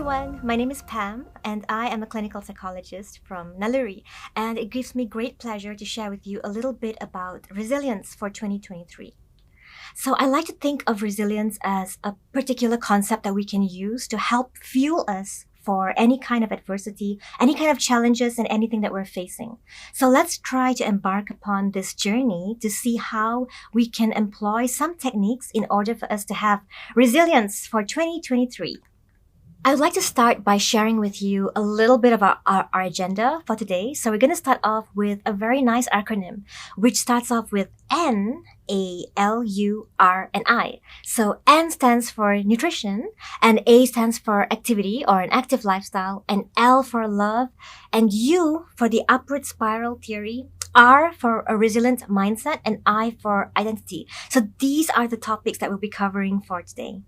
everyone, my name is Pam, and I am a clinical psychologist from Naluri, and it gives me great pleasure to share with you a little bit about resilience for 2023. So, I like to think of resilience as a particular concept that we can use to help fuel us for any kind of adversity, any kind of challenges, and anything that we're facing. So, let's try to embark upon this journey to see how we can employ some techniques in order for us to have resilience for 2023. I would like to start by sharing with you a little bit of our agenda for today. So, we're going to start off with a very nice acronym, which starts off with N, A, L, U, R, and I. So, N stands for nutrition, and A stands for activity or an active lifestyle, and L for love, and U for the upward spiral theory. R for a resilient mindset, and I for identity. So, these are the topics that we'll be covering for today.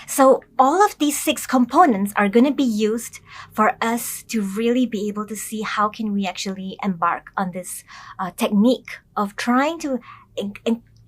So all of these six components are going to be used for us to really be able to see how can we actually embark on this technique of trying to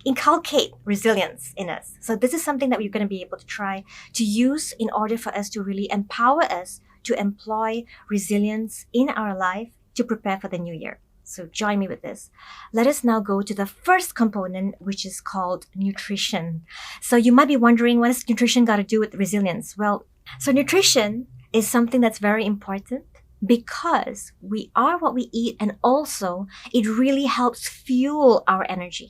inculcate resilience in us. So this is something that we're going to be able to try to use in order for us to really empower us to employ resilience in our life to prepare for the new year. So join me with this. Let us now go to the first component, which is called nutrition. So you might be wondering, what has nutrition got to do with resilience? Well, so nutrition is something that's very important because we are what we eat, and also it really helps fuel our energy.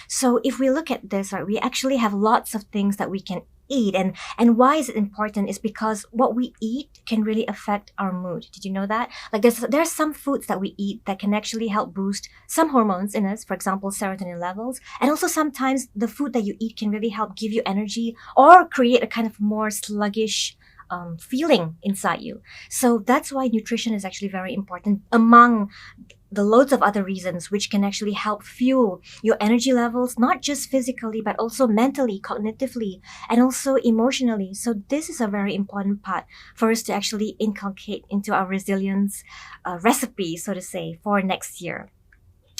So if we look at this, right, we actually have lots of things that we can eat, and why is it important is because what we eat can really affect our mood. Did you know that? Like there's some foods that we eat that can actually help boost some hormones in us, for example serotonin levels, and also sometimes the food that you eat can really help give you energy or create a kind of more sluggish feeling inside you. So that's why nutrition is actually very important among the loads of other reasons, which can actually help fuel your energy levels, not just physically, but also mentally, cognitively, and also emotionally. So this is a very important part for us to actually inculcate into our resilience recipe, so to say, for next year.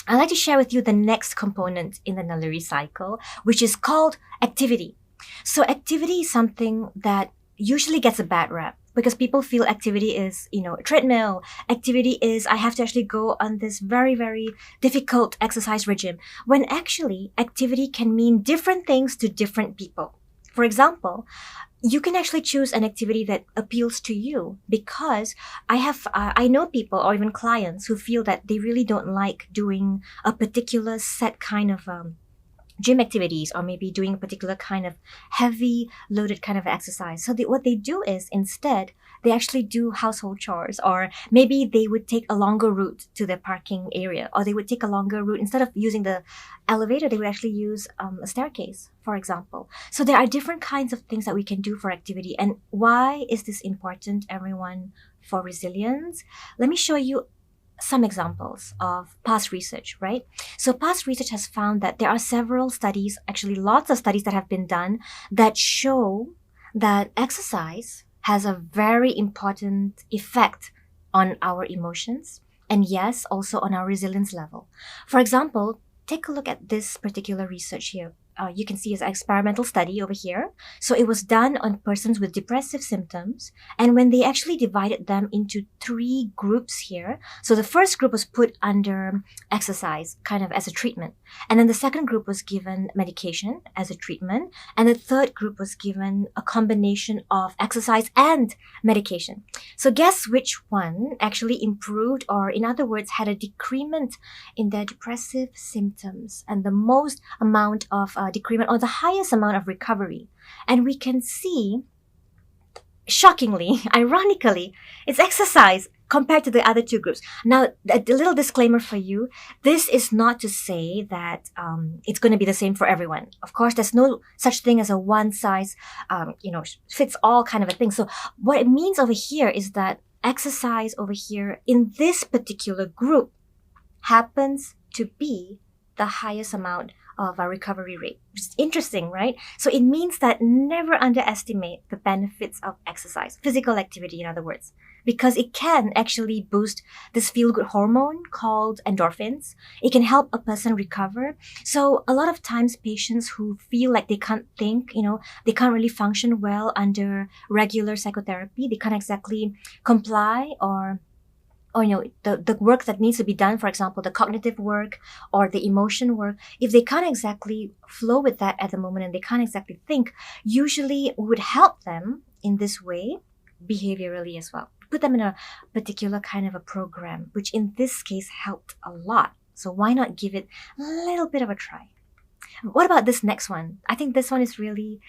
I'd like to share with you the next component in the Naluri cycle, which is called activity. So activity is something that usually gets a bad rap because people feel activity is, a treadmill. Activity is, I have to actually go on this very, very difficult exercise regime, when actually activity can mean different things to different people. For example, you can actually choose an activity that appeals to you, because I know people or even clients who feel that they really don't like doing a particular set kind of gym activities, or maybe doing a particular kind of heavy loaded kind of exercise. So what they do is, instead they actually do household chores, or maybe they would take a longer route to their parking area, or they would take a longer route. Instead of using the elevator, they would actually use a staircase, for example. So there are different kinds of things that we can do for activity. And why is this important, everyone, for resilience? Let me show you some examples of past research, right? So past research has found that there are several studies, actually lots of studies that have been done, that show that exercise has a very important effect on our emotions, and yes, also on our resilience level. For example, take a look at this particular research here. You can see it's an experimental study over here. So it was done on persons with depressive symptoms. And when they actually divided them into three groups here, so the first group was put under exercise, kind of as a treatment. And then the second group was given medication as a treatment. And the third group was given a combination of exercise and medication. So guess which one actually improved, or in other words, had a decrement in their depressive symptoms, and the most amount of decrement, or the highest amount of recovery. And we can see, shockingly, ironically, it's exercise compared to the other two groups. Now, a little disclaimer for you. This is not to say that it's going to be the same for everyone. Of course, there's no such thing as a one size, fits all kind of a thing. So what it means over here is that exercise over here in this particular group happens to be the highest amount of our recovery rate. Which is interesting, right? So it means that never underestimate the benefits of exercise, physical activity, in other words, because it can actually boost this feel-good hormone called endorphins. It can help a person recover. So a lot of times patients who feel like they can't think, they can't really function well under regular psychotherapy, they can't exactly comply or the work that needs to be done, for example, the cognitive work or the emotion work, if they can't exactly flow with that at the moment and they can't exactly think, usually we would help them in this way behaviorally as well. Put them in a particular kind of a program, which in this case helped a lot. So why not give it a little bit of a try? What about this next one? I think this one is really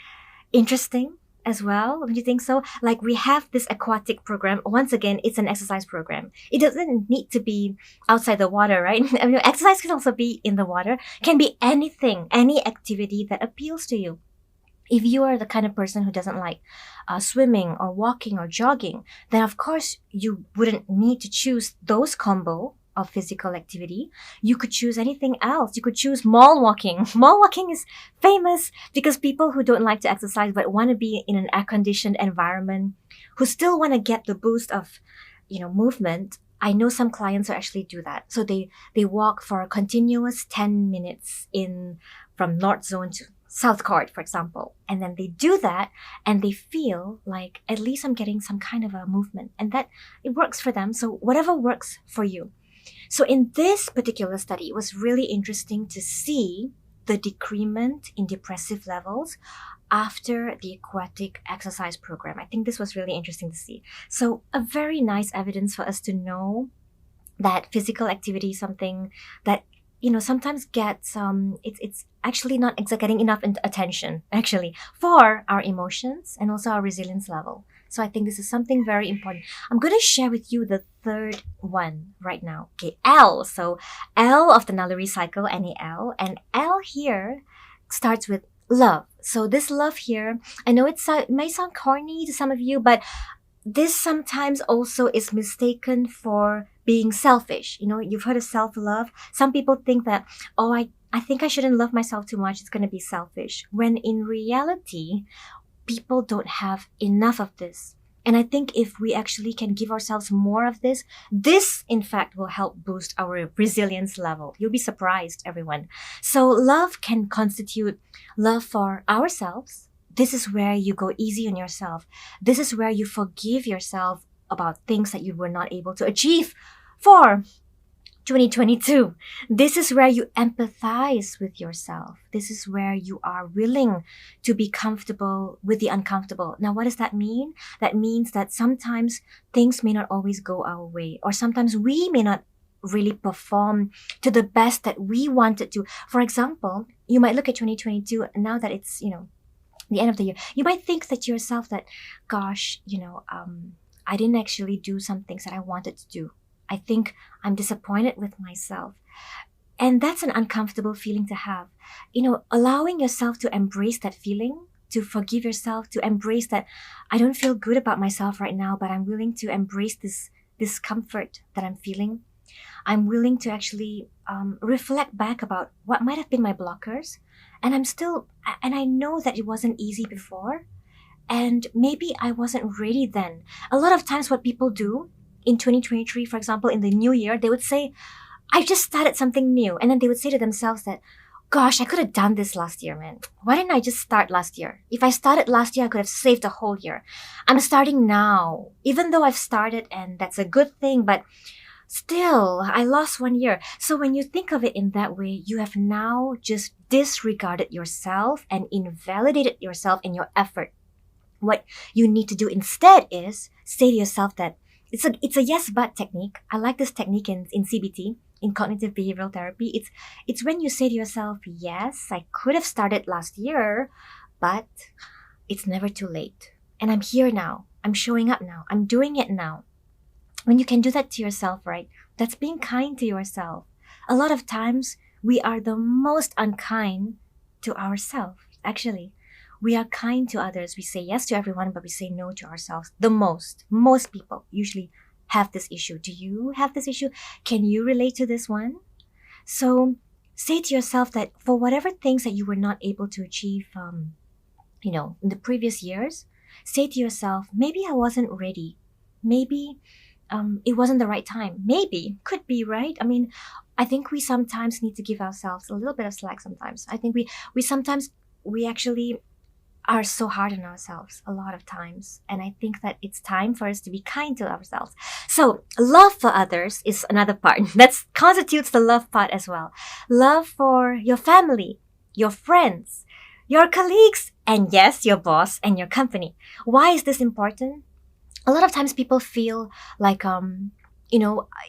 interesting as well. Don't you think so? Like, we have this aquatic program. Once again, it's an exercise program. It doesn't need to be outside the water, right? I mean, exercise can also be in the water. Can be anything, any activity that appeals to you. If you are the kind of person who doesn't like swimming or walking or jogging, then of course you wouldn't need to choose those combo of physical activity. You could choose anything else. You could choose mall walking. Mall walking is famous because people who don't like to exercise but want to be in an air-conditioned environment, who still want to get the boost of, movement. I know some clients who actually do that. So they walk for a continuous 10 minutes from North Zone to South Court, for example. And then they do that and they feel like, at least I'm getting some kind of a movement, and that it works for them. So whatever works for you. So in this particular study, it was really interesting to see the decrement in depressive levels after the aquatic exercise program. I think this was really interesting to see. So a very nice evidence for us to know that physical activity is something that sometimes gets it's actually not getting enough attention actually for our emotions and also our resilience level. So I think this is something very important. I'm going to share with you the third one right now. Okay, L. So L of the Naluri cycle, NAL, and L here starts with love. So this love here, I know it may sound corny to some of you, but this sometimes also is mistaken for being selfish. You've heard of self-love. Some people think that, I think I shouldn't love myself too much. It's going to be selfish. When in reality, people don't have enough of this. And I think if we actually can give ourselves more of this in fact will help boost our resilience level. You'll be surprised, everyone. So love can constitute love for ourselves. This is where you go easy on yourself. This is where you forgive yourself about things that you were not able to achieve for 2022. This is where you empathize with yourself. This is where you are willing to be comfortable with the uncomfortable. Now, what does that mean? That means that sometimes things may not always go our way, or sometimes we may not really perform to the best that we wanted to. For example, you might look at 2022 now that it's, the end of the year. You might think that to yourself that, gosh, I didn't actually do some things that I wanted to do. I think I'm disappointed with myself. And that's an uncomfortable feeling to have. Allowing yourself to embrace that feeling, to forgive yourself, to embrace that I don't feel good about myself right now, but I'm willing to embrace this discomfort that I'm feeling. I'm willing to actually reflect back about what might have been my blockers. And I know that it wasn't easy before. And maybe I wasn't ready then. A lot of times what people do in 2023, for example, in the new year, they would say, I just started something new. And then they would say to themselves that, gosh, I could have done this last year, man. Why didn't I just start last year? If I started last year, I could have saved a whole year. I'm starting now. Even though I've started, and that's a good thing, but still, I lost 1 year. So when you think of it in that way, you have now just disregarded yourself and invalidated yourself in your effort. What you need to do instead is say to yourself that it's a yes but technique. I like this technique in CBT, in cognitive behavioral therapy. It's when you say to yourself, yes, I could have started last year, but it's never too late. And I'm here now. I'm showing up now. I'm doing it now. When you can do that to yourself, right? That's being kind to yourself. A lot of times we are the most unkind to ourselves, actually. We are kind to others. We say yes to everyone, but we say no to ourselves the most. Most people usually have this issue. Do you have this issue? Can you relate to this one? So say to yourself that for whatever things that you were not able to achieve, in the previous years, say to yourself, maybe I wasn't ready. Maybe it wasn't the right time. Maybe, could be, right? I mean, I think we sometimes need to give ourselves a little bit of slack sometimes. I think we sometimes, we actually are so hard on ourselves a lot of times. And I think that it's time for us to be kind to ourselves. So love for others is another part. That constitutes the love part as well. Love for your family, your friends, your colleagues, and yes, your boss and your company. Why is this important? A lot of times people feel like,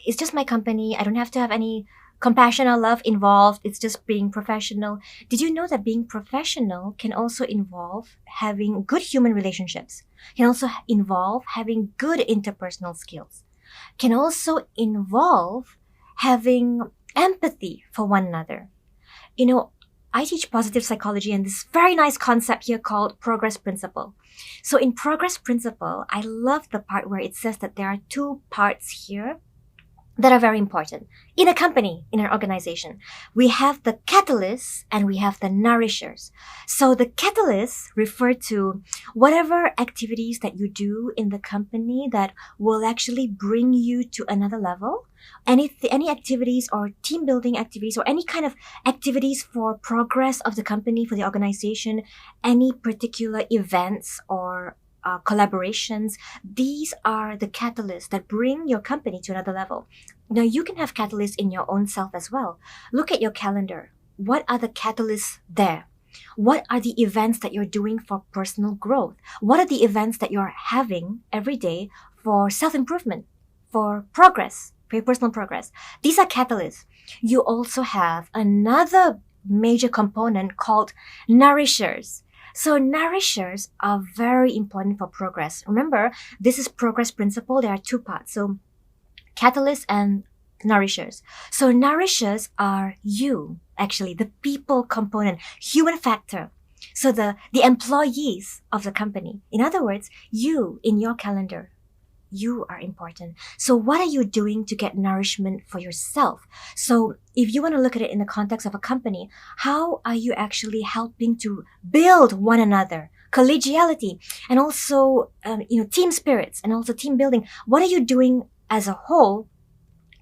it's just my company. I don't have to have any compassion or love involved. It's just being professional. Did you know that being professional can also involve having good human relationships? Can also involve having good interpersonal skills. Can also involve having empathy for one another. You know, I teach positive psychology and this very nice concept here called progress principle. So in progress principle, I love the part where it says that there are two parts here that are very important. In a company, in an organization, we have the catalysts and we have the nourishers. So the catalysts refer to whatever activities that you do in the company that will actually bring you to another level. Any activities or team building activities or any kind of activities for progress of the company, for the organization, any particular events or collaborations, these are the catalysts that bring your company to another level. Now, you can have catalysts in your own self as well. Look at your calendar. What are the catalysts there? What are the events that you're doing for personal growth? What are the events that you're having every day for self-improvement, for progress, for your personal progress? These are catalysts. You also have another major component called nourishers. So nourishers are very important for progress. Remember, this is progress principle. There are two parts. So catalysts and nourishers. So nourishers are you, actually, the people component, human factor. So the employees of the company. In other words, you in your calendar, you are important. So what are you doing to get nourishment for yourself? So if you want to look at it in the context of a company, how are you actually helping to build one another? Collegiality and also, team spirits and also team building. What are you doing as a whole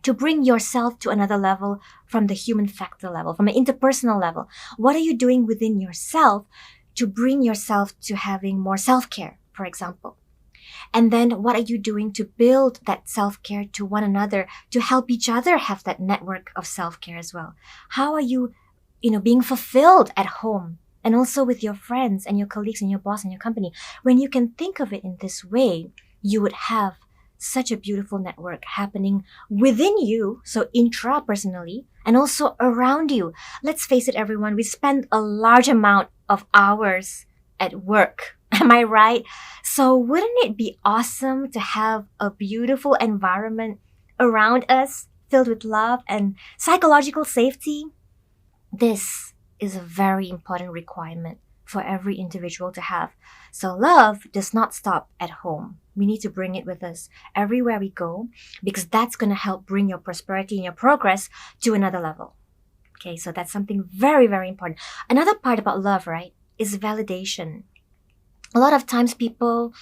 to bring yourself to another level from the human factor level, from an interpersonal level? What are you doing within yourself to bring yourself to having more self-care, for example? And then what are you doing to build that self-care to one another, to help each other have that network of self-care as well? How are you, being fulfilled at home and also with your friends and your colleagues and your boss and your company? When you can think of it in this way, you would have such a beautiful network happening within you, so intrapersonally, and also around you. Let's face it, everyone, we spend a large amount of hours at work. Am I right? So wouldn't it be awesome to have a beautiful environment around us filled with love and psychological safety? This is a very important requirement for every individual to have. So love does not stop at home. We need to bring it with us everywhere we go because that's going to help bring your prosperity and your progress to another level. Okay, so that's something very, very important. Another part about love, right, is validation. A lot of times people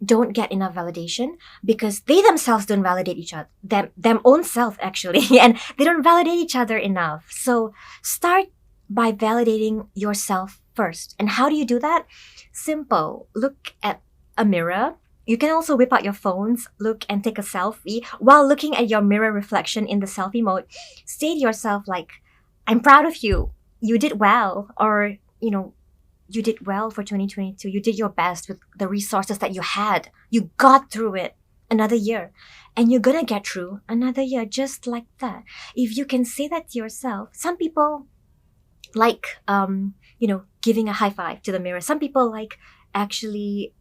don't get enough validation because they themselves don't validate each other, them own self actually, and they don't validate each other enough. So start by validating yourself first. And how do you do that? Simple. Look at a mirror. You can also whip out your phones, look and take a selfie. While looking at your mirror reflection in the selfie mode, say to yourself like, I'm proud of you. You did well. Or, you did well for 2022. You did your best with the resources that you had. You got through it another year. And you're gonna get through another year just like that. If you can say that to yourself, some people like, giving a high five to the mirror. Some people like actually,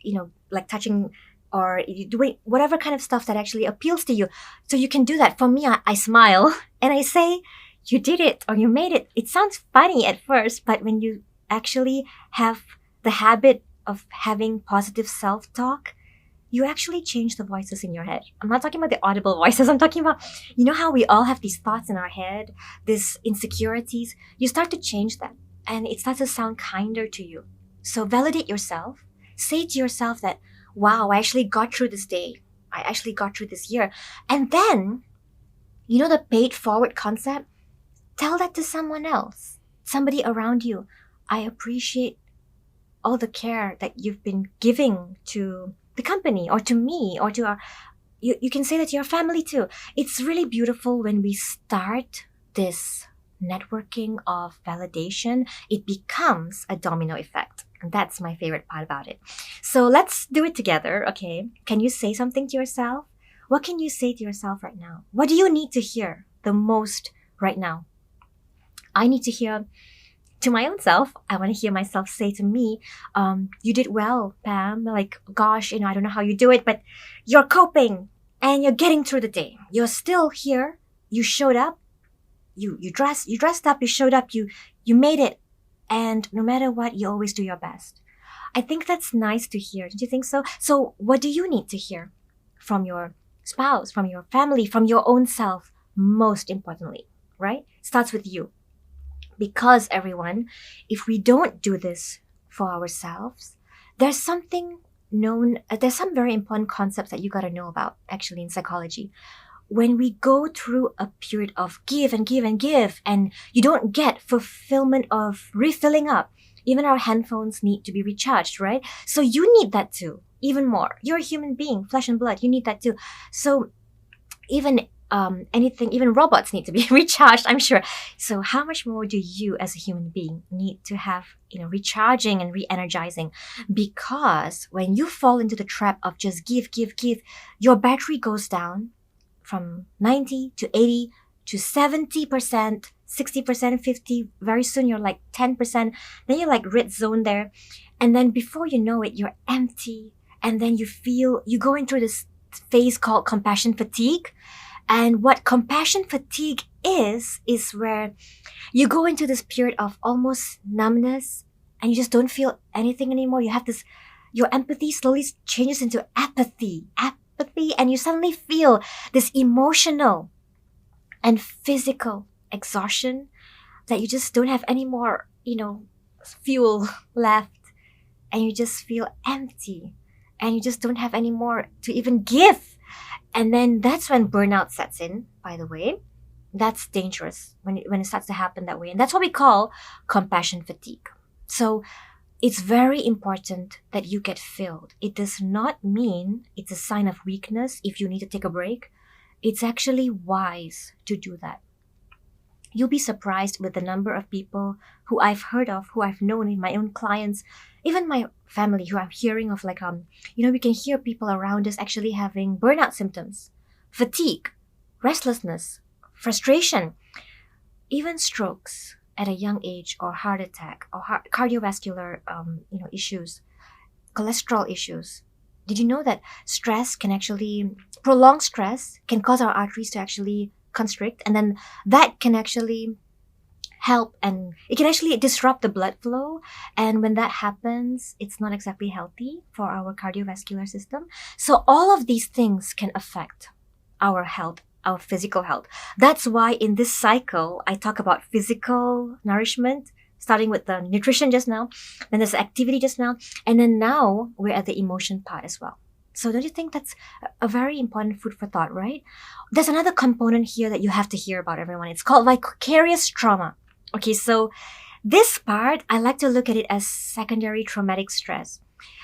like touching or doing whatever kind of stuff that actually appeals to you. So you can do that. For me, I smile and I say, you did it or you made it. It sounds funny at first, but when you actually have the habit of having positive self-talk, you actually change the voices in your head. I'm not talking about the audible voices. I'm talking about, you know how we all have these thoughts in our head, these insecurities. You start to change them and it starts to sound kinder to you. So validate yourself. Say to yourself that, wow, I actually got through this day. I actually got through this year. And then, you know, the paid forward concept, tell that to someone else, somebody around you. I appreciate all the care that you've been giving to the company or to me or to our, you can say that to your family too. It's really beautiful when we start this networking of validation. It becomes a domino effect. And that's my favorite part about it. So let's do it together, okay? Can you say something to yourself? What can you say to yourself right now? What do you need to hear the most right now? I need to hear to my own self. I want to hear myself say to me, you did well, Pam. Like, gosh, I don't know how you do it, but you're coping and you're getting through the day. You're still here. You showed up. You dressed up. You showed up. You made it. And no matter what, you always do your best. I think that's nice to hear. Don't you think so? So what do you need to hear from your spouse, from your family, from your own self? Most importantly, right? Starts with you. Because everyone, if we don't do this for ourselves, there's some very important concepts that you got to know about actually in psychology. When we go through a period of give and give and give, and you don't get fulfillment of refilling up, even our handphones need to be recharged, right? So you need that too, even more. You're a human being, flesh and blood. You need that too. So even even robots need to be recharged, I'm sure. So how much more do you as a human being need to have, recharging and re-energizing? Because when you fall into the trap of just give, your battery goes down from 90 to 80 to 70%, 60%, 50. Very soon you're like 10%. Then you're like red zone there. And then before you know it, you're empty. And then you go into this phase called compassion fatigue. And what compassion fatigue is where you go into this period of almost numbness and you just don't feel anything anymore. You have your empathy slowly changes into apathy, and you suddenly feel this emotional and physical exhaustion that you just don't have any more, fuel left, and you just feel empty and you just don't have any more to even give. And then that's when burnout sets in, by the way. That's dangerous when it starts to happen that way. And that's what we call compassion fatigue. So it's very important that you get filled. It does not mean it's a sign of weakness if you need to take a break. It's actually wise to do that. You'll be surprised with the number of people who I've heard of, who I've known in my own clients, even my family, who I'm hearing of, we can hear people around us actually having burnout symptoms, fatigue, restlessness, frustration, even strokes at a young age, or heart attack, or cardiovascular, issues, cholesterol issues. Did you know that prolonged stress can cause our arteries to actually constrict, and then that can actually help, and it can actually disrupt the blood flow, and when that happens, it's not exactly healthy for our cardiovascular system. So all of these things can affect our health, our physical health. That's why in this cycle I talk about physical nourishment, starting with the nutrition just now, then there's activity just now, and then now we're at the emotion part as well. So don't you think that's a very important food for thought, right? There's another component here that you have to hear about, everyone. It's called vicarious trauma. Okay, so this part, I like to look at it as secondary traumatic stress,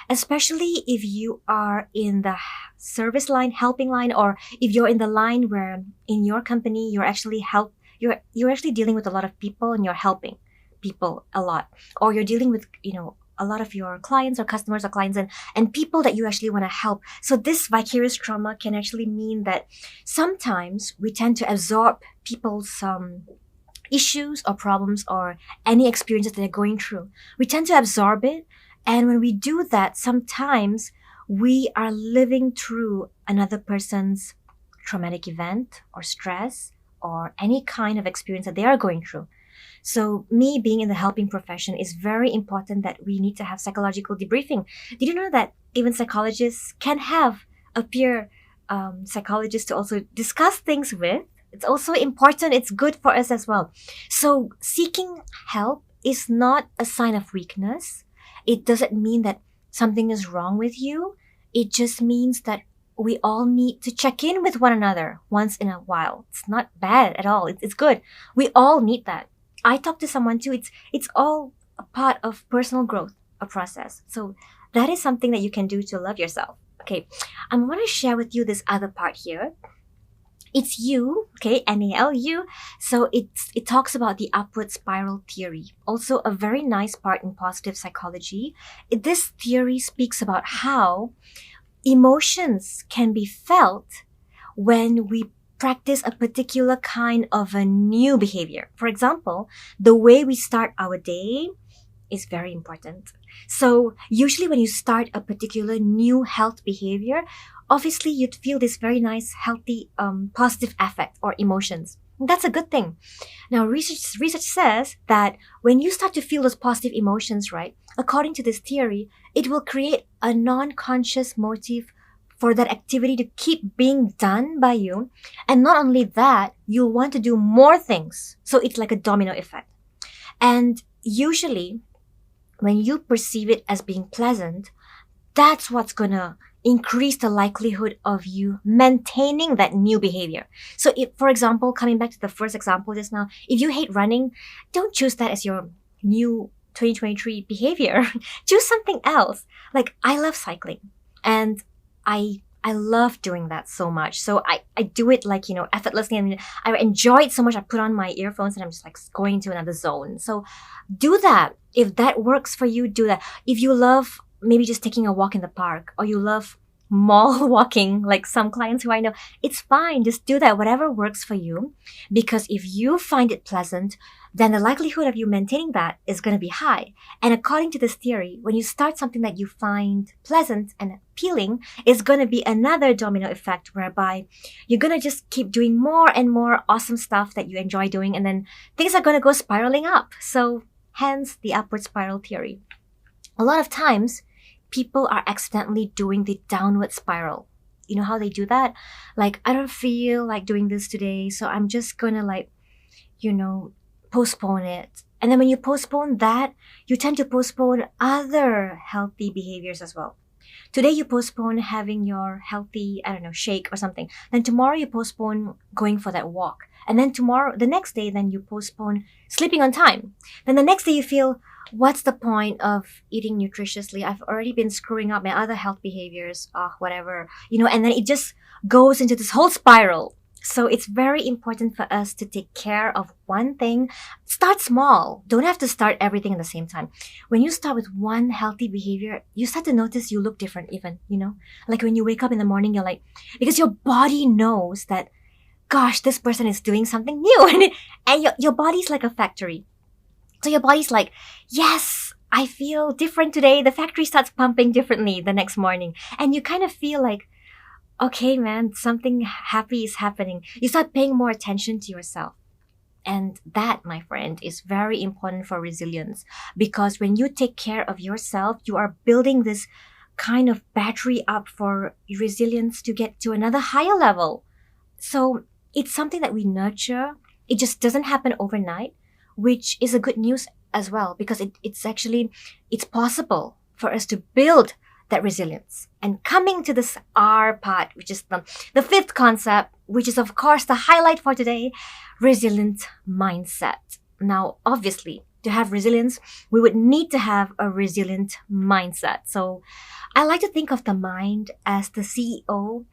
especially if you are in the service line, helping line, or if you're in the line where in your company you're actually dealing with a lot of people and you're helping people a lot, or you're dealing with a lot of your clients or customers or clients and people that you actually want to help. So this vicarious trauma can actually mean that sometimes we tend to absorb people's issues or problems or any experiences that they're going through. We tend to absorb it. And when we do that, sometimes we are living through another person's traumatic event or stress or any kind of experience that they are going through. So me being in the helping profession is very important that we need to have psychological debriefing. Did you know that even psychologists can have a peer psychologist to also discuss things with? It's also important. It's good for us as well. So seeking help is not a sign of weakness. It doesn't mean that something is wrong with you. It just means that we all need to check in with one another once in a while. It's not bad at all. It's good. We all need that. I talk to someone too. It's all a part of personal growth, a process. So that is something that you can do to love yourself. Okay, I'm going to share with you this other part here. It's you, okay, NALU. So it talks about the upward spiral theory. Also a very nice part in positive psychology. This theory speaks about how emotions can be felt when we practice a particular kind of a new behavior. For example, the way we start our day is very important. So usually when you start a particular new health behavior, obviously you'd feel this very nice, healthy, positive affect or emotions. That's a good thing. Now, research says that when you start to feel those positive emotions, right, according to this theory, it will create a non-conscious motive for that activity to keep being done by you. And not only that, you'll want to do more things. So it's like a domino effect. And usually, when you perceive it as being pleasant, that's what's gonna increase the likelihood of you maintaining that new behavior. So if, for example, coming back to the first example just now, if you hate running, don't choose that as your new 2023 behavior. Choose something else. Like I love cycling and I love doing that so much. So I do it like, effortlessly, and I enjoy it so much. I put on my earphones and I'm just like going into another zone. So do that. If that works for you, do that. If you love maybe just taking a walk in the park or you love mall walking, like some clients who I know, it's fine. Just do that, whatever works for you. Because if you find it pleasant, then the likelihood of you maintaining that is going to be high. And according to this theory, when you start something that you find pleasant and appealing, it's going to be another domino effect whereby you're going to just keep doing more and more awesome stuff that you enjoy doing. And then things are going to go spiraling up. So hence the upward spiral theory. A lot of times, people are accidentally doing the downward spiral. You know how they do that? Like, I don't feel like doing this today, so I'm just gonna postpone it. And then when you postpone that, you tend to postpone other healthy behaviors as well. Today you postpone having your healthy, I don't know, shake or something. Then tomorrow you postpone going for that walk. And then the next day, then you postpone sleeping on time. Then the next day you feel, what's the point of eating nutritiously? I've already been screwing up my other health behaviors, whatever, and then it just goes into this whole spiral. So it's very important for us to take care of one thing. Start small. Don't have to start everything at the same time. When you start with one healthy behavior, you start to notice you look different even, Like when you wake up in the morning, you're like, because your body knows that, gosh, this person is doing something new. And your body's like a factory. So your body's like, yes, I feel different today. The factory starts pumping differently the next morning. And you kind of feel like, okay, man, something happy is happening. You start paying more attention to yourself. And that, my friend, is very important for resilience. Because when you take care of yourself, you are building this kind of battery up for resilience to get to another higher level. So it's something that we nurture. It just doesn't happen overnight, which is a good news as well, because it's possible for us to build that resilience. And coming to this R part, which is the fifth concept, which is of course the highlight for today, resilient mindset. Now, obviously, to have resilience, we would need to have a resilient mindset. So I like to think of the mind as the CEO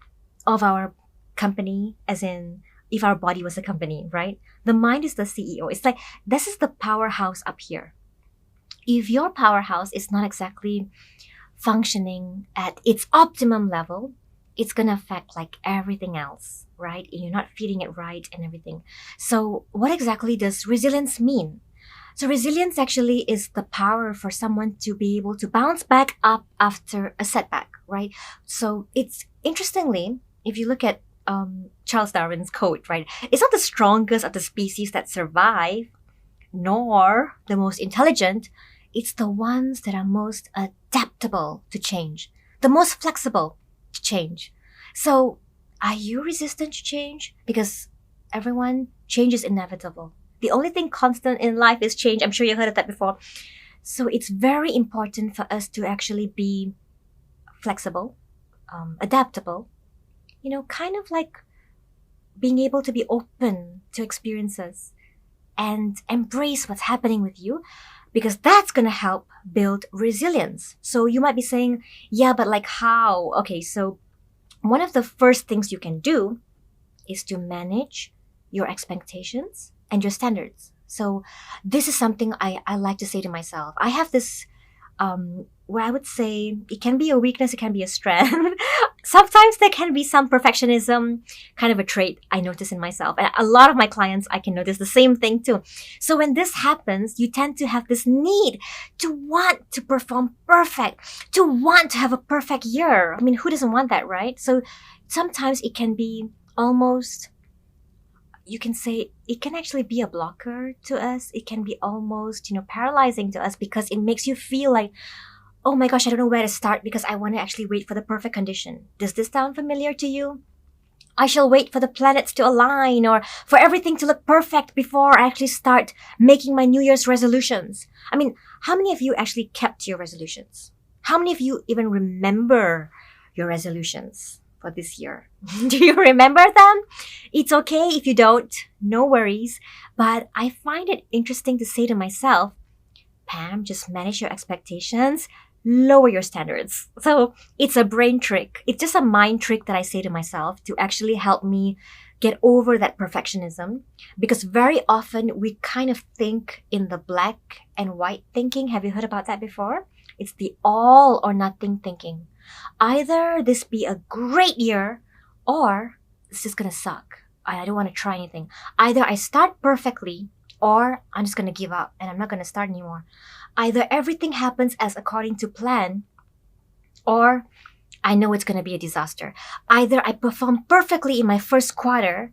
of our company, as in if our body was a company, right? The mind is the CEO. It's like, this is the powerhouse up here. If your powerhouse is not exactly functioning at its optimum level, it's going to affect like everything else, right? You're not feeding it right and everything. So what exactly does resilience mean? So resilience actually is the power for someone to be able to bounce back up after a setback, right? So it's interestingly, if you look at Charles Darwin's quote, right? It's not the strongest of the species that survive nor the most intelligent. It's the ones that are most adaptable to change, the most flexible to change. So, are you resistant to change? Because everyone, change is inevitable. The only thing constant in life is change. I'm sure you've heard of that before. So, it's very important for us to actually be flexible, adaptable, kind of like being able to be open to experiences and embrace what's happening with you, because that's going to help build resilience. So you might be saying, yeah, but like how? Okay, so one of the first things you can do is to manage your expectations and your standards. So this is something I like to say to myself. I have this where I would say it can be a weakness, it can be a strength. Sometimes there can be some perfectionism, kind of a trait I notice in myself. And a lot of my clients, I can notice the same thing too. So when this happens, you tend to have this need to want to perform perfect, to want to have a perfect year. I mean, who doesn't want that, right? So sometimes it can be almost, you can say it can actually be a blocker to us. It can be almost, paralyzing to us, because it makes you feel like, oh my gosh, I don't know where to start because I want to actually wait for the perfect condition. Does this sound familiar to you? I shall wait for the planets to align or for everything to look perfect before I actually start making my New Year's resolutions. I mean, how many of you actually kept your resolutions? How many of you even remember your resolutions for this year? Do you remember them? It's okay if you don't, no worries. But I find it interesting to say to myself, Pam, just manage your expectations, lower your standards. So it's a brain trick. It's just a mind trick that I say to myself to actually help me get over that perfectionism. Because very often we kind of think in the black and white thinking. Have you heard about that before? It's the all or nothing thinking. Either this be a great year or it's just gonna suck. I don't want to try anything. Either I start perfectly or I'm just going to give up and I'm not going to start anymore. Either everything happens as according to plan, or I know it's going to be a disaster. Either I perform perfectly in my first quarter,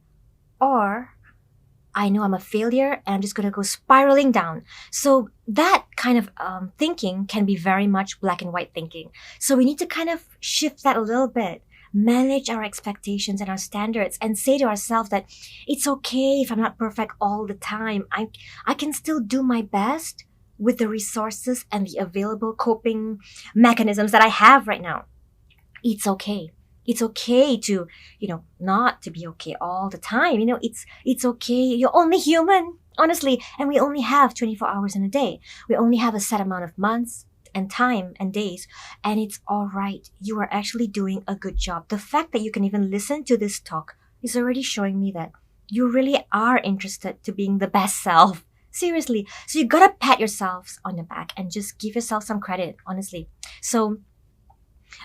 or I know I'm a failure and I'm just going to go spiraling down. So that kind of thinking can be very much black and white thinking. So we need to kind of shift that a little bit, manage our expectations and our standards, and say to ourselves that it's okay if I'm not perfect all the time. I can still do my best with the resources and the available coping mechanisms that I have right now. It's okay. It's okay to, not to be okay all the time. It's okay. You're only human, honestly, and we only have 24 hours in a day. We only have a set amount of months and time and days, and it's all right. You are actually doing a good job. The fact that you can even listen to this talk is already showing me that you really are interested to being the best self. Seriously. So you gotta pat yourselves on the back and just give yourself some credit, honestly. So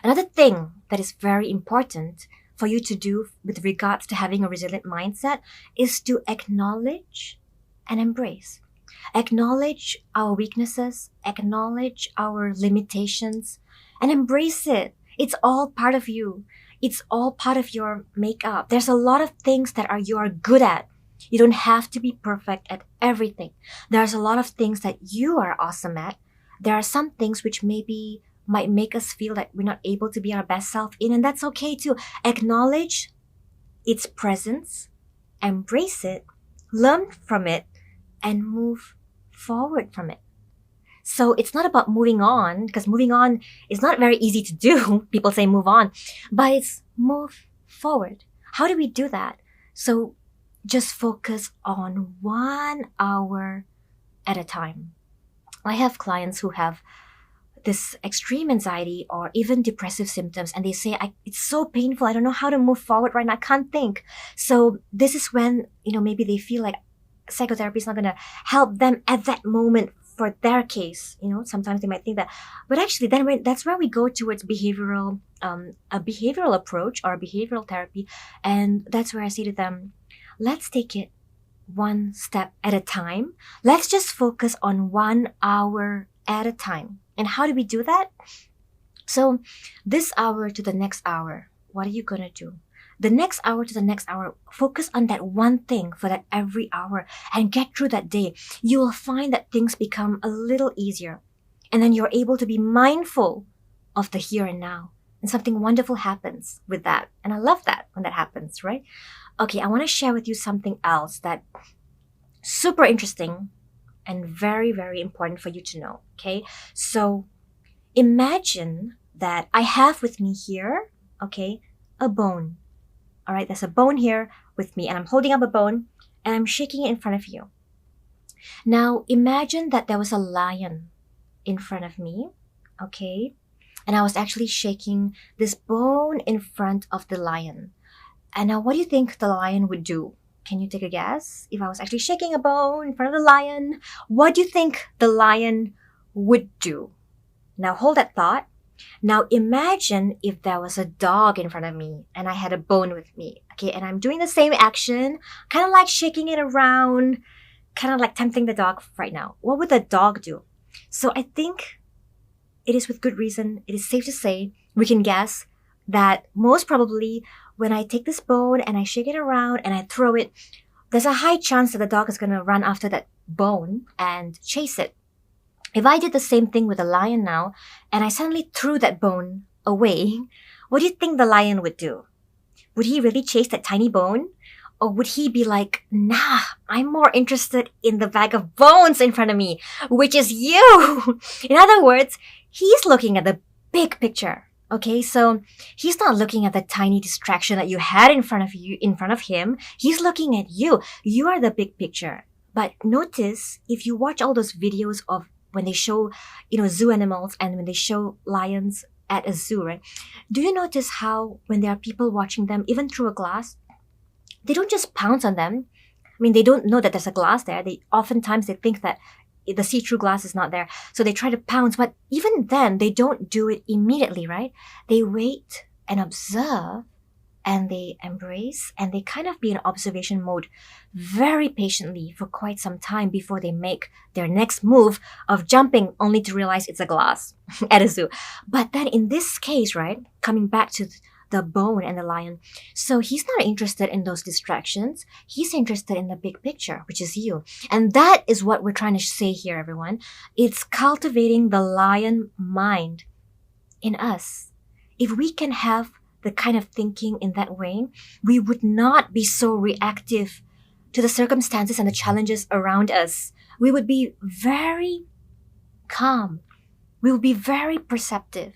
another thing that is very important for you to do with regards to having a resilient mindset is to acknowledge and embrace. Acknowledge our weaknesses, acknowledge our limitations, and embrace it. It's all part of you. It's all part of your makeup. There's a lot of things that you are good at. You don't have to be perfect at everything. There's a lot of things that you are awesome at. There are some things which maybe might make us feel that we're not able to be our best self in, and that's okay too. Acknowledge its presence, embrace it, learn from it, and move forward from it. So it's not about moving on, because moving on is not very easy to do. People say move on, but it's move forward. How do we do that? So just focus on 1 hour at a time. I have clients who have this extreme anxiety or even depressive symptoms, and they say, it's so painful. I don't know how to move forward right now. I can't think. So this is when, maybe they feel like psychotherapy is not going to help them at that moment for their case. Sometimes they might think that, but actually that's where we go towards a behavioral approach or behavioral therapy. And that's where I say to them, let's take it one step at a time. Let's just focus on 1 hour at a time. And how do we do that? So this hour to the next hour, what are you going to do? the next hour to the next hour, focus on that one thing for that every hour and get through that day. You will find that things become a little easier. And then you're able to be mindful of the here and now. And something wonderful happens with that. And I love that when that happens, right? Okay, I want to share with you something else that super interesting and very, very important for you to know. Okay, so imagine that I have with me here, okay, a bone. All right, there's a bone here with me, and I'm holding up a bone and I'm shaking it in front of you. Now, imagine that there was a lion in front of me, okay, and I was actually shaking this bone in front of the lion. And now, what do you think the lion would do? Can you take a guess? If I was actually shaking a bone in front of the lion, what do you think the lion would do? Now, hold that thought. Now, imagine if there was a dog in front of me and I had a bone with me, okay, and I'm doing the same action, kind of like shaking it around, kind of like tempting the dog right now. What would the dog do? So I think it is with good reason, it is safe to say, we can guess that most probably when I take this bone and I shake it around and I throw it, there's a high chance that the dog is going to run after that bone and chase it. If I did the same thing with a lion now and I suddenly threw that bone away, what do you think the lion would do? Would he really chase that tiny bone? Or would he be like, nah, I'm more interested in the bag of bones in front of me, which is you? In other words, he's looking at the big picture. Okay, so he's not looking at the tiny distraction that you had in front of him. He's looking at you. You are the big picture. But notice if you watch all those videos of when they show, zoo animals and when they show lions at a zoo, right? Do you notice how when there are people watching them, even through a glass, they don't just pounce on them. I mean, they don't know that there's a glass there. Oftentimes they think that the see-through glass is not there. So they try to pounce, but even then they don't do it immediately, right? They wait and observe and they embrace and they kind of be in observation mode very patiently for quite some time before they make their next move of jumping only to realize it's a glass at a zoo. But then in this case, right, coming back to the bone and the lion, so he's not interested in those distractions. He's interested in the big picture, which is you. And that is what we're trying to say here, everyone. It's cultivating the lion mind in us. If we can have the kind of thinking in that way, we would not be so reactive to the circumstances and the challenges around us. We would be very calm. We will be very perceptive.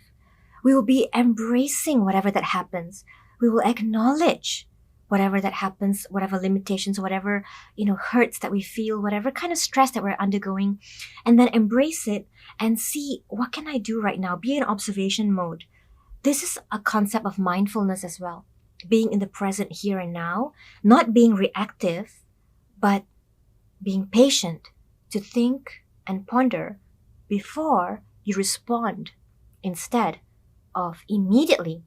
We will be embracing whatever that happens. We will acknowledge whatever that happens, whatever limitations, whatever, hurts that we feel, whatever kind of stress that we're undergoing, and then embrace it and see, what can I do right now? Be in observation mode. This is a concept of mindfulness as well. Being in the present here and now, not being reactive, but being patient to think and ponder before you respond instead of immediately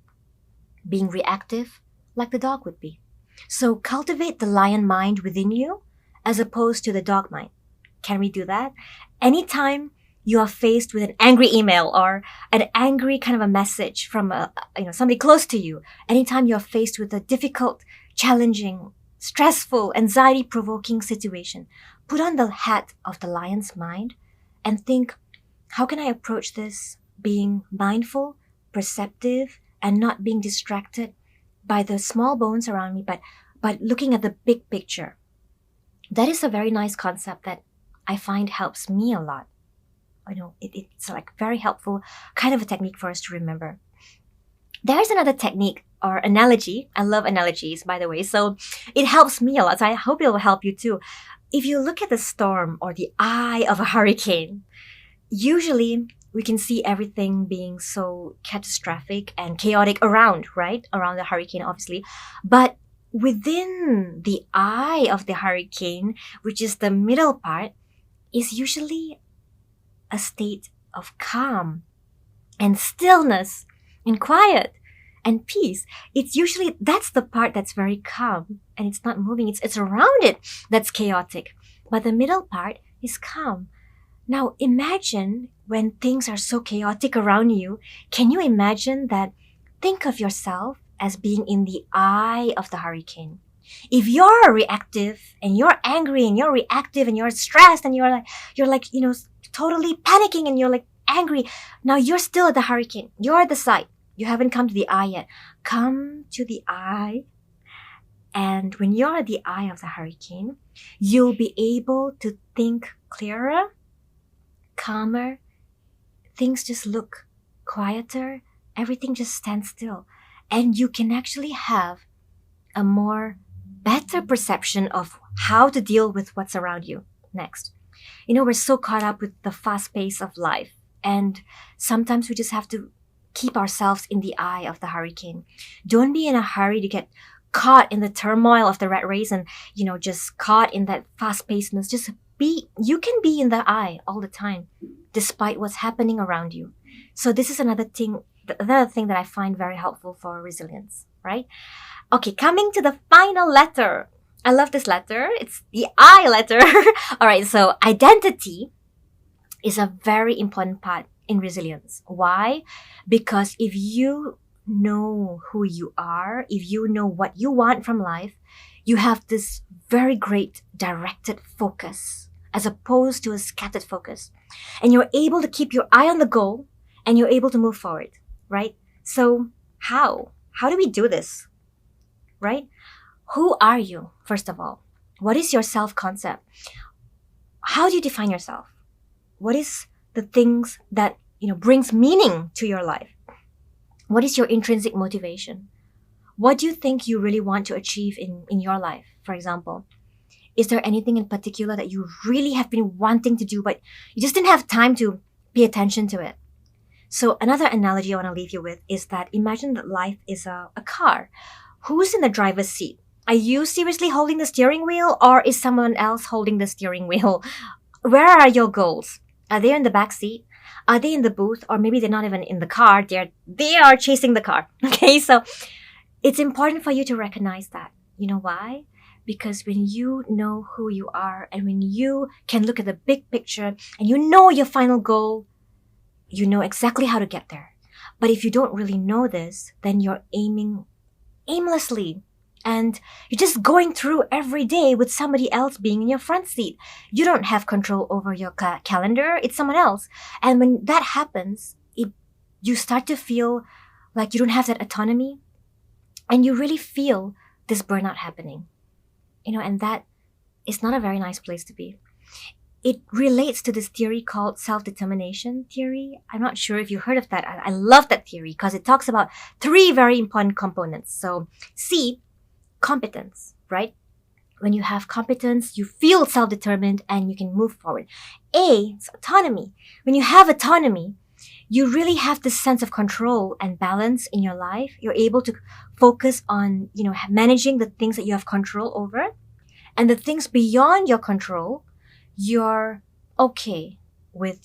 being reactive like the dog would be. So cultivate the lion mind within you as opposed to the dog mind. Can we do that? Anytime you are faced with an angry email or an angry kind of a message from somebody close to you, anytime you're faced with a difficult, challenging, stressful, anxiety-provoking situation, put on the hat of the lion's mind and think, how can I approach this being mindful, perceptive, and not being distracted by the small bones around me, but looking at the big picture. That is a very nice concept that I find helps me a lot. It's like very helpful kind of a technique for us to remember. There's another technique or analogy. I love analogies, by the way, so it helps me a lot. So I hope it will help you too. If you look at the storm or the eye of a hurricane, usually we can see everything being so catastrophic and chaotic around, right? Around the hurricane, obviously. But within the eye of the hurricane, which is the middle part, is usually a state of calm and stillness and quiet and peace. That's the part that's very calm and it's not moving. It's around it that's chaotic. But the middle part is calm. Now imagine when things are so chaotic around you, can you imagine that? Think of yourself as being in the eye of the hurricane. If you're reactive and you're angry and you're reactive and you're stressed and you're like, totally panicking and you're like angry, now you're still at the hurricane. You're at the side. You haven't come to the eye yet. Come to the eye. And when you're at the eye of the hurricane, you'll be able to think clearer, calmer. Things just look quieter. Everything just stands still. And you can actually have a more better perception of how to deal with what's around you next. We're so caught up with the fast pace of life. And sometimes we just have to keep ourselves in the eye of the hurricane. Don't be in a hurry to get caught in the turmoil of the rat race and, just caught in that fast pacedness. You can be in the eye all the time, despite what's happening around you. So this is another thing that I find very helpful for resilience, right? Okay, coming to the final letter. I love this letter. It's the I letter. All right, so identity is a very important part in resilience. Why? Because if you know who you are, if you know what you want from life, you have this very great directed focus as opposed to a scattered focus. And you're able to keep your eye on the goal and you're able to move forward, right? So how? How do we do this, right? Who are you, first of all? What is your self-concept? How do you define yourself? What is the things that, brings meaning to your life? What is your intrinsic motivation? What do you think you really want to achieve in your life, for example? Is there anything in particular that you really have been wanting to do, but you just didn't have time to pay attention to it? So another analogy I want to leave you with is that imagine that life is a car. Who's in the driver's seat? Are you seriously holding the steering wheel or is someone else holding the steering wheel? Where are your goals? Are they in the back seat? Are they in the booth? Or maybe they're not even in the car. They are chasing the car. Okay, so it's important for you to recognize that. You know why? Because when you know who you are and when you can look at the big picture and you know your final goal, you know exactly how to get there. But if you don't really know this, then you're aiming aimlessly and you're just going through every day with somebody else being in your front seat. You don't have control over your calendar. It's someone else. And when that happens, you start to feel like you don't have that autonomy and you really feel this burnout happening. And that is not a very nice place to be. It relates to this theory called self-determination theory. I'm not sure if you heard of that. I love that theory because it talks about 3 very important components. So C, competence, right? When you have competence, you feel self-determined and you can move forward. A, it's autonomy. When you have autonomy, you really have this sense of control and balance in your life. You're able to focus on, managing the things that you have control over, and the things beyond your control, you're okay with,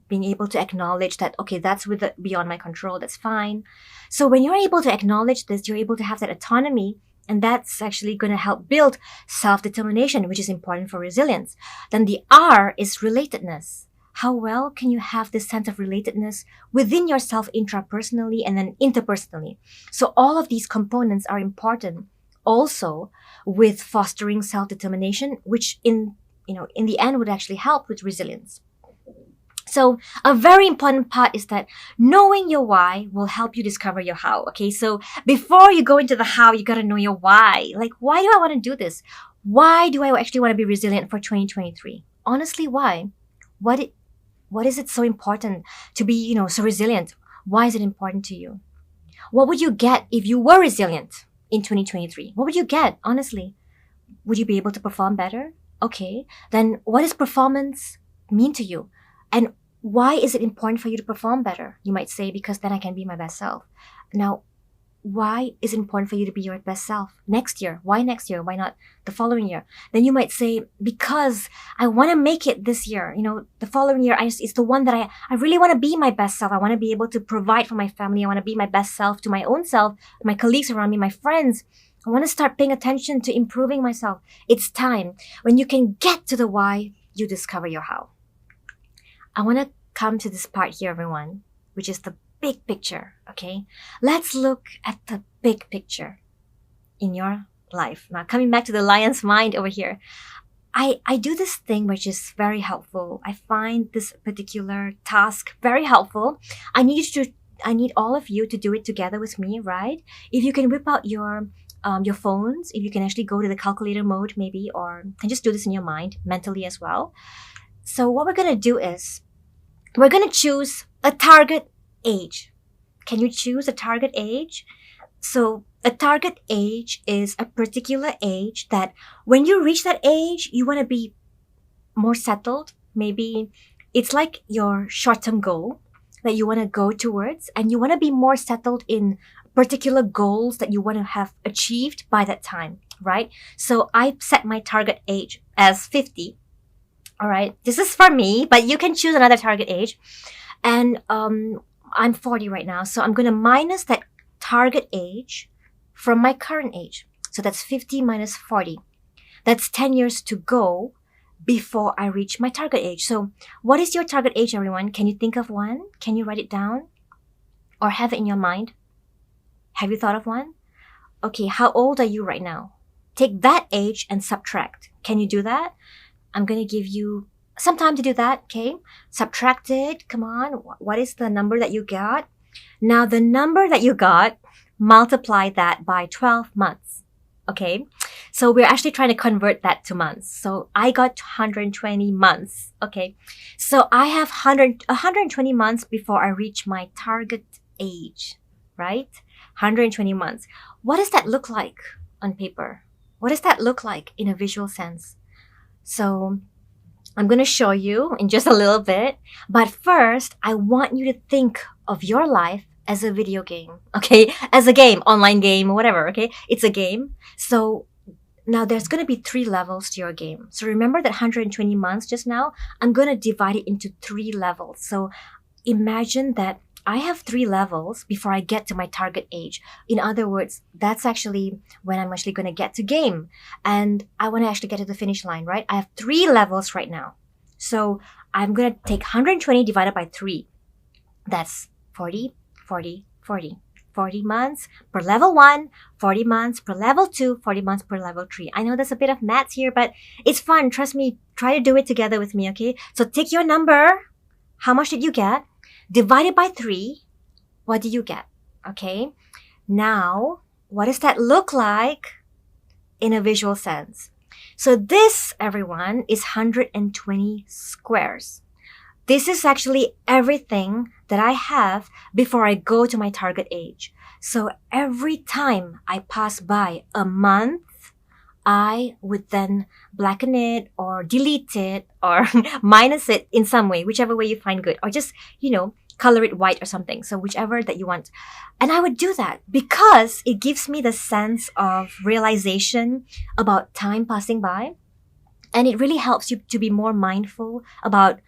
being able to acknowledge that, okay, that's beyond my control. That's fine. So when you're able to acknowledge this, you're able to have that autonomy, and that's actually going to help build self-determination, which is important for resilience. Then the R is relatedness. How well can you have this sense of relatedness within yourself intrapersonally and then interpersonally? So all of these components are important also with fostering self-determination, which in the end would actually help with resilience. So a very important part is that knowing your why will help you discover your how. Okay, so before you go into the how, you got to know your why. Like, why do I want to do this? Why do I actually want to be resilient for 2023? Honestly, why? What is it so important to be, so resilient? Why is it important to you? What would you get if you were resilient in 2023? What would you get, honestly? Would you be able to perform better? Okay, then what does performance mean to you? And why is it important for you to perform better? You might say, because then I can be my best self. Now, why is it important for you to be your best self next year? Why next year? Why not the following year? Then you might say, because I want to make it this year. The following year, it's the one that I really want to be my best self. I want to be able to provide for my family. I want to be my best self to my own self, my colleagues around me, my friends. I want to start paying attention to improving myself. It's time. When you can get to the why, you discover your how. I want to come to this part here, everyone, which is the big picture, okay? Let's look at the big picture in your life. Now, coming back to the lion's mind over here, I do this thing which is very helpful. I find this particular task very helpful. I need all of you to do it together with me, right? If you can whip out your phones, if you can actually go to the calculator mode maybe, or can just do this in your mind mentally as well. So what we're gonna do is we're gonna choose a target age. Can you choose a target age? So a target age is a particular age that when you reach that age, you want to be more settled. Maybe it's like your short-term goal that you want to go towards, and you want to be more settled in particular goals that you want to have achieved by that time, right? So I set my target age as 50. All right. This is for me, but you can choose another target age. And I'm 40 right now, so I'm going to minus that target age from my current age. So that's 50 minus 40. That's 10 years to go before I reach my target age. So what is your target age, everyone? Can you think of one? Can you write it down or have it in your mind? Have you thought of one? Okay, how old are you right now? Take that age and subtract. Can you do that? I'm going to give you some time to do that, okay? Subtract it. Come on. What is the number that you got? Now, the number that you got, multiply that by 12 months, okay? So we're actually trying to convert that to months. So I got 120 months, okay? So I have 120 months before I reach my target age, right? 120 months. What does that look like on paper? What does that look like in a visual sense? So I'm going to show you in just a little bit. But first, I want you to think of your life as a video game, okay? As a game, online game, whatever, okay? It's a game. So now there's going to be 3 levels to your game. So remember that 120 months just now? I'm going to divide it into 3 levels. So imagine that I have 3 levels before I get to my target age. In other words, that's actually when I'm actually going to get to game. And I want to actually get to the finish line, right? I have 3 levels right now. So I'm going to take 120 divided by 3. That's 40, 40, 40. 40 months per level 1, 40 months per level 2, 40 months per level 3. I know there's a bit of maths here, but it's fun. Trust me. Try to do it together with me, okay? So take your number. How much did you get? Divided by 3, what do you get? Okay. Now, what does that look like in a visual sense? So this, everyone, is 120 squares. This is actually everything that I have before I go to my target age. So every time I pass by a month, I would then blacken it or delete it or minus it in some way, whichever way you find good, or just, color it white or something. So whichever that you want. And I would do that because it gives me the sense of realization about time passing by. And it really helps you to be more mindful about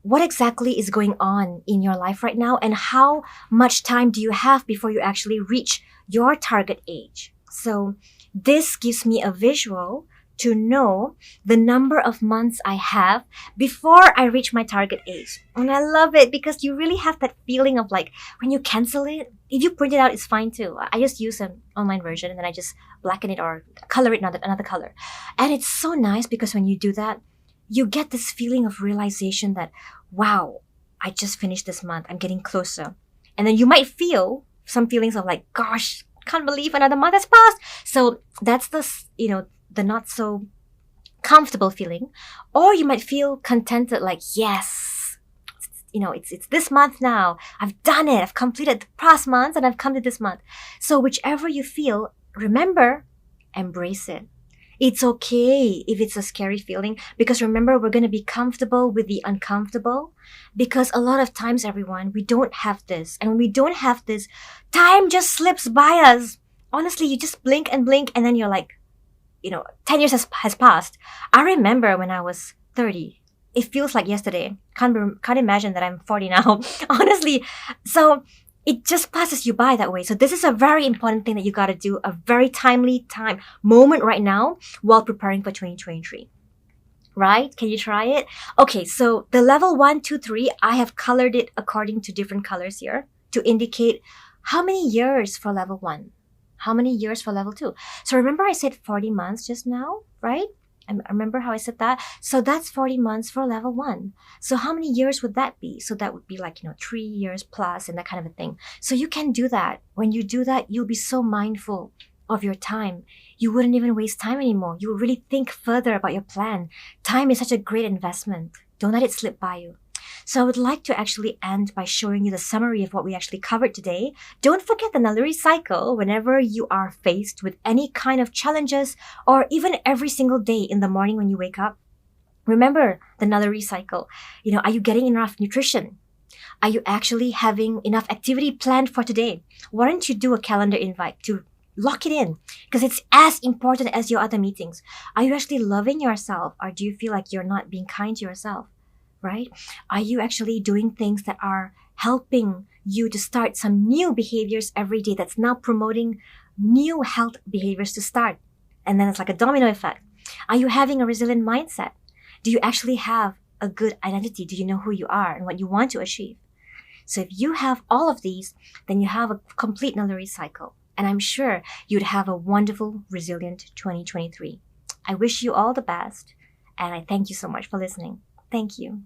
what exactly is going on in your life right now and how much time do you have before you actually reach your target age. So this gives me a visual to know the number of months I have before I reach my target age. And I love it because you really have that feeling of like when you cancel it, if you print it out, it's fine too. I just use an online version and then I just blacken it or color it another color. And it's so nice because when you do that, you get this feeling of realization that, wow, I just finished this month. I'm getting closer. And then you might feel some feelings of like, gosh, can't believe another month has passed. So that's the not so comfortable feeling. Or you might feel contented like, yes, it's this month now. I've done it. I've completed the past month and I've come to this month. So whichever you feel, remember, embrace it. It's okay if it's a scary feeling because remember, we're going to be comfortable with the uncomfortable because a lot of times, everyone, we don't have this. And when we don't have this, time just slips by us. Honestly, you just blink and then you're like, 10 years has passed. I remember when I was 30. It feels like yesterday. Can't imagine that I'm 40 now. Honestly. So it just passes you by that way. So this is a very important thing that you got to do, a very timely moment right now while preparing for 2023. Right? Can you try it? Okay, so the level 1, 2, 3, I have colored it according to different colors here. to indicate how many years for level 1, how many years for level 2. So remember I said 40 months just now, right? I remember how I said that? So that's 40 months for level 1. So how many years would that be? So that would be like, 3 years plus and that kind of a thing. So you can do that. When you do that, you'll be so mindful of your time. You wouldn't even waste time anymore. You will really think further about your plan. Time is such a great investment. Don't let it slip by you. So I would like to actually end by showing you the summary of what we actually covered today. Don't forget the Naluri cycle whenever you are faced with any kind of challenges, or even every single day in the morning when you wake up. Remember the Naluri cycle. Are you getting enough nutrition? Are you actually having enough activity planned for today? Why don't you do a calendar invite to lock it in? Because it's as important as your other meetings. Are you actually loving yourself, or do you feel like you're not being kind to yourself? Right? Are you actually doing things that are helping you to start some new behaviors every day that's now promoting new health behaviors to start? And then it's like a domino effect. Are you having a resilient mindset? Do you actually have a good identity? Do you know who you are and what you want to achieve? So if you have all of these, then you have a complete Naluri cycle. And I'm sure you'd have a wonderful, resilient 2023. I wish you all the best, and I thank you so much for listening. Thank you.